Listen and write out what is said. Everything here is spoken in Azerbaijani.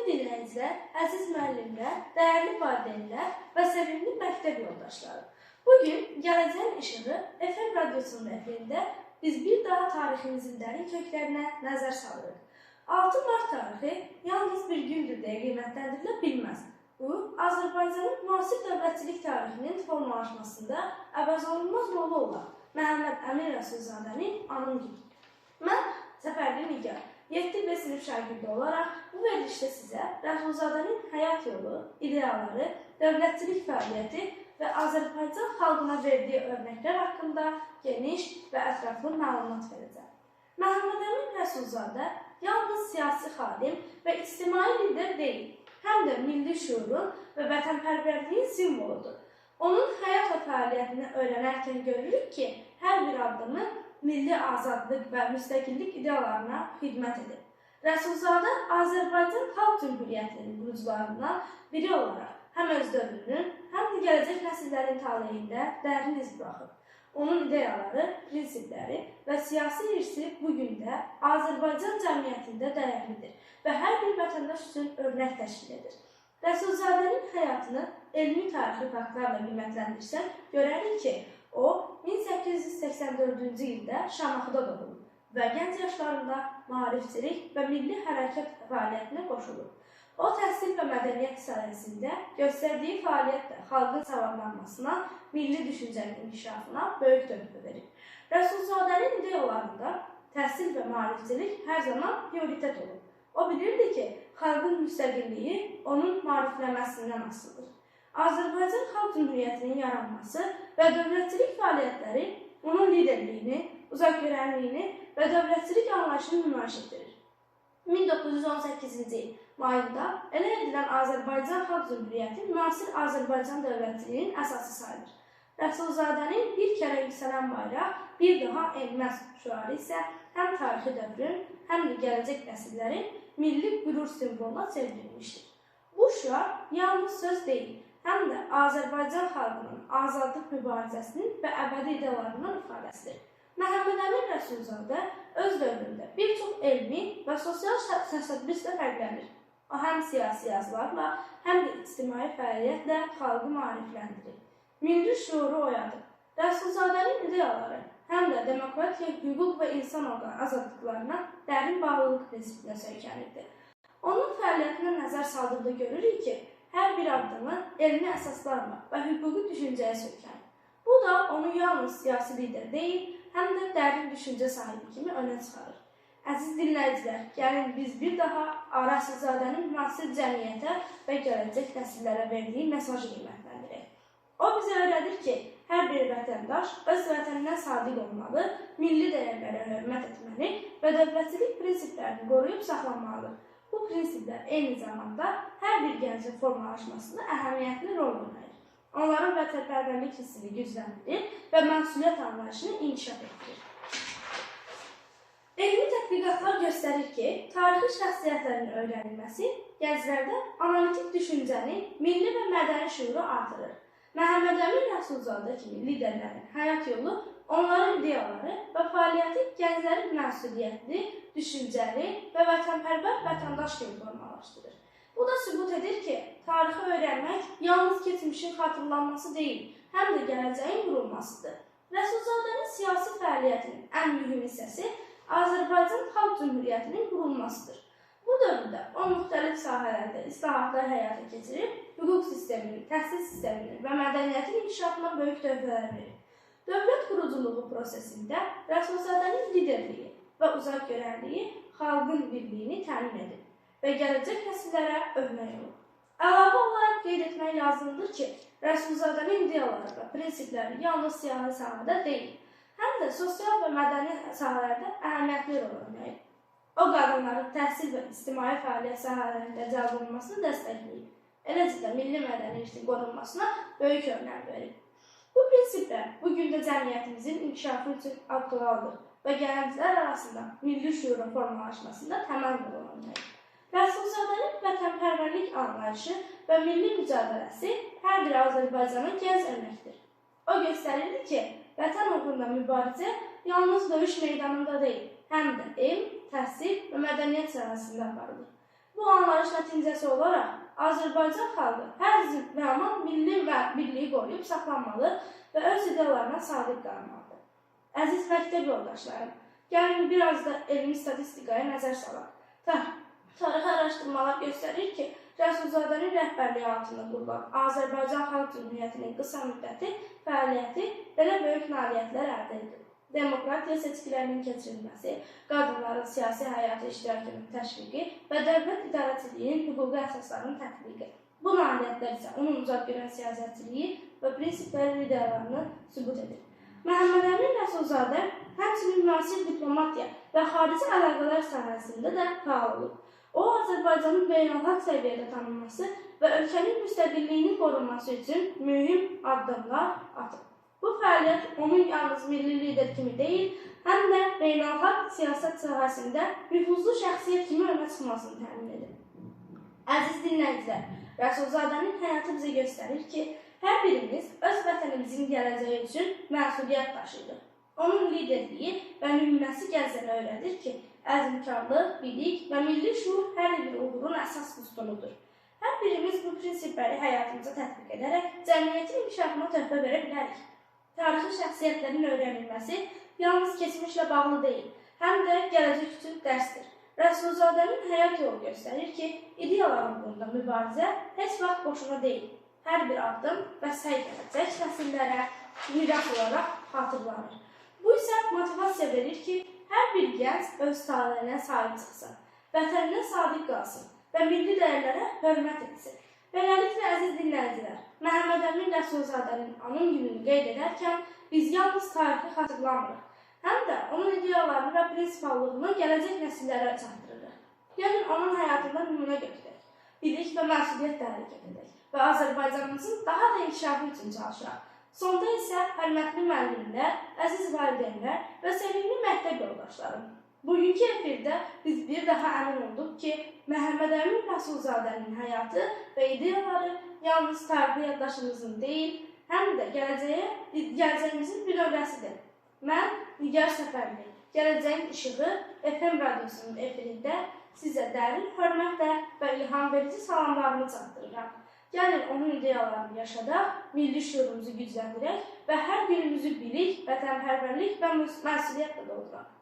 dinləyicilər, əziz müəllimlər, dəyərli valideynlər və sevimli məktəb yoldaşları. Bugün Gələcəyin İşığı FM radyosunun efirində biz bir daha tariximizin dərin köklərinə nəzər salırıq. 6 Mart tarixi yalnız bir gündür deyə qiymətləndirilə bilməz. Bu, Azərbaycanın müasir dövlətçilik tarixinin formalaşmasında əvəzolunmaz rolu olan Məhəmməd Əmin Rəsulzadənin anım günüdür. Mən Səfərli Nigar, 7B sinif şagirdi olaraq bu verilişdə sizə Rəsulzadənin həyat yolu, ideyaları, dövlətçilik fəaliyyəti və Azərbaycan xalqına verdiyi örnəklər haqqında geniş və ətraflı məlumat verəcəm. Məhəmməd Əmin Rəsulzadə yalnız siyasi xadim və ictimai lider deyil, həm də milli şüurun və vətənpərvərliyin simvoludur. Onun həyat və fəaliyyətini öyrənərkən görürük ki, hər bir addımı milli azadlıq və müstəqillik ideyalarına xidmət edir. Rəsulzadə Azərbaycan Xalq Cümhuriyyətinin qurucularından biri olaraq həm öz dövrünün, həm də gələcək nəsillərin taleyində dərin iz buraxıb. Onun ideyaları, prinsipləri və siyasi irsi bugün də Azərbaycan cəmiyyətində dəyərlidir və hər bir vətəndaş üçün örnək təşkil edir. Rəsulzadənin həyatını elmi tarixi faktlarla qiymətləndirsək, görərik ki, o 1884-cü ildə Şamaxıda doğulub və gənc yaşlarında maarifçilik və milli hərəkət fəaliyyətinə qoşulub. O, təhsil və mədəniyyət sahəsində göstərdiyi fəaliyyətlə xalqın savadlanmasına, milli düşüncənin inkişafına böyük töhfə verir. Rəsulzadənin ideyalarında təhsil və maarifçilik hər zaman prioritet olub. O bilirdi ki, xalqın müstəqilliyi onun maariflənməsindən asılıdır. Azərbaycan Xalq Cümhuriyyətinin yaranması və dövlətçilik fəaliyyətləri onun liderliyini, uzaqgörənliyini və dövlətçilik anlayışını nümayiş etdirir. 1918-ci il mayında elə edilən Azərbaycan Xalq Cümhuriyyəti müasir Azərbaycan dövlətçiliyinin əsası sayılır. Rəsulzadənin bir kərə yüksələn bayraq, bir daha enməz şüarı isə həm tarixi dövrün, həm də gələcək nəsillərin milli qürur simvoluna çevrilmişdir. Bu şüar yalnız söz deyil, həm də Azərbaycan xalqının azadlıq mübarizəsinin və əbədi ideyalarından ifadəsidir. Məhəmməd Əmin Rəsulzadə öz dövründə bir çox elmi və sosial təşəbbüslə fərqlənir. O, həm siyasi yazılarla, həm də ictimai fəaliyyətlə xalqı maarifləndirir. Milli şüuru oyadır. Rəsulzadənin ideyaları həm də demokratiya, hüquq və insan azadlıqlarına dərin bağlılıq prinsipinə söykənirdi. Onun fəaliyyətinə nəzər saldıqda görürük ki, hər bir addımı elmi əsaslarla və hüquqi düşüncəyə söykənir. Bu da onu yalnız siyasi lider deyil, həm də dərin düşüncə sahibi kimi önə çıxarır. Əziz dinləyicilər, gəlin biz bir daha Rəsulzadənin müasir cəmiyyətə və gələcək nəsillərə verdiyi mesajı qiymətləndirək. O bizə öyrədir ki, hər bir vətəndaş öz vətəninə sadiq olmalı, milli dəyərlərə hörmət etməli və dövlətçilik prinsiplərini qoruyub saxlamalıdır. Bu prinsiplər eyni zamanda hər bir gəncin formalaşmasında əhəmiyyətli rol oynayır. Onların vətənpərvərlik hissini gücləndirir və məsuliyyət anlayışını inkişaf etdirir. Elmi tədqiqatlar göstərir ki, tarixi şəxsiyyətlərin öyrənilməsi gənclərdə analitik düşüncəni, milli və mədəni şüuru artırır. Məhəmməd Əmin Rəsulzadə kimi liderlərin həyat yolu, onların ideyaları və fəaliyyəti gənclərin məsuliyyətli, düşüncəli və vətənpərvər vətəndaş kimi formalaşdırır. Bu da sübut edir ki, tarixi öyrənmək yalnız keçmişin xatırlanması deyil, həm də gələcəyin qurulmasıdır. Rəsulzadənin siyasi fəaliyyətinin ən mühüm hissəsi Azərbaycan Xalq Cümhuriyyətinin qurulmasıdır. Bu dövrdə o müxtəlif sahələrdə islahatlar həyata keçirib, hüquq sisteminin, təhsil sisteminin və mədəniyyətin inkişafına böyük töhfələr verir. Dövlət quruculuğu prosesində Rəsulzadənin liderliyi və uzaqgörənliyi xalqın birliyini təmin edir və gələcək nəsillərə örnək olur. Əlavə olaraq qeyd etmək lazımdır ki, Rəsulzadənin ideyaları və prinsipləri yalnız siyasi sahədə deyil, həm də sosial və mədəni sahələrdə əhəmiyyətli rol oynayır. O, qadınların təhsil və ictimai fəaliyyət sahələrində cəlb olunmasını dəstəkləyir. Eləcə də milli mədəni irsin qorunmasına böyük önəm verir. Bu prinsiplər bugün də cəmiyyətimizin inkişafı üçün aktualdır və gənclər arasında milli şüurun formalaşmasında təməl rol oynayır. Rəsulzadənin vətənpərvərlik anlayışı və milli mücadiləsi hər bir Azərbaycanın gənc örnəkdir. O göstərirdi ki, vətən uğrunda mübarizə yalnız döyüş meydanında deyil, həm də elm, təhsil və mədəniyyət sahəsində aparılır. Bu Bu anlayış nəticəsi olaraq Azərbaycan xalqı hər zaman milli və birliyi qoruyub saxlanmalı və öz ideyalarına sadiq qalmalıdır. Əziz məktəb yoldaşlarım, gəlin biraz da elmi statistikaya nəzər salaq. Tarixi araşdırmalar göstərir ki, Rəsulzadənin rəhbərliyi altında qurulan Azərbaycan Xalq Cümhuriyyətinin qısa müddəti fəaliyyəti belə böyük nailiyyətlər əldə edib. Demokratiya seçkilərinin keçirilməsi, qadınların siyasi həyata iştirakının təşviqi və dövlət idarəçiliyinin hüquqi əsaslarının tətbiqi. Bu nailiyyətlər isə onun uzaqgörən siyasətçiliyi və prinsipləri ideyalarını sübut edir. Məhəmməd Əmin Rəsulzadə həmçinin müasir diplomatiya və xarici əlaqələr sahəsində də fəal olub. O, Azərbaycanın beynəlxalq səviyyədə tanınması və ölkənin müstəqilliyinin qorunması üçün mühüm addımlar atıb. Bu fəaliyyət onun yalnız milli lider kimi deyil, həm də beynəlxalq siyasət sahəsində nüfuzlu şəxsiyyət kimi önə çıxmasını təmin edir. Əziz dinləyicilər, Rəsulzadənin həyatı bizə göstərir ki, hər birimiz öz vətənimizin gələcəyi üçün məsuliyyət daşıyır. Onun liderliyi və nümunəsi gəzənə öyrədir ki, əzmkarlıq, bilik və milli şuur hər bir uğurun əsas sütunudur. Hər birimiz bu prinsipləri həyatımıza tətbiq edərək cəmiyyətin inkişafına töhfə verə bilərik. Tarixi şəxsiyyətlərin öyrənilməsi yalnız keçmişlə bağlı deyil, həm də gələcək üçün dərsdir. Rəsulzadənin həyat yolu göstərir ki, ideyalar uğrunda mübarizə heç vaxt boşuna deyil. Hər bir addım və səy gələcək nəsillərə miras olaraq xatırlanır. Bu isə motivasiya verir ki, hər bir gənc öz taleyinə sahib çıxsın, vətəninə sadiq qalsın və milli dəyərlərə hörmət etsin. Beləliklə, əziz dinləyicilər, Məhəmməd Əmin Rəsulzadənin anın gününü qeyd edərkən biz yalnız tarixi xatırlamırıq, həm də onun ideyalarını və prinsipallığını gələcək nəsillərə çatdırırıq. Gəlin onun həyatından nümunə götürək, bilik və məsuliyyətlə hərəkət edək və Azərbaycanımızın daha da inkişafı üçün çalışaq. Sonda isə hörmətli müəllimlər, əziz valideynlər və sevimli məktəb yoldaşlarım. Bugünkü efirdə biz bir daha əmin olduq ki, Məhəmməd Əmin Rəsulzadənin həyatı və ideyaları yalnız tarixi yaddaşımızın deyil, həm də gələcəyimizin bir növrəsidir. Mən Nigar Səfərli, Gələcəyin İşığı FM radyosunun efirində sizə dərin hörmətlə və ilham verici salamlarını çatdırıram. Gəlin onun ideyalarını yaşadaq, milli şüurumuzu gücləndirək və hər günümüzü bilik, vətənpərvərlik və məsuliyyətlə dolduraq.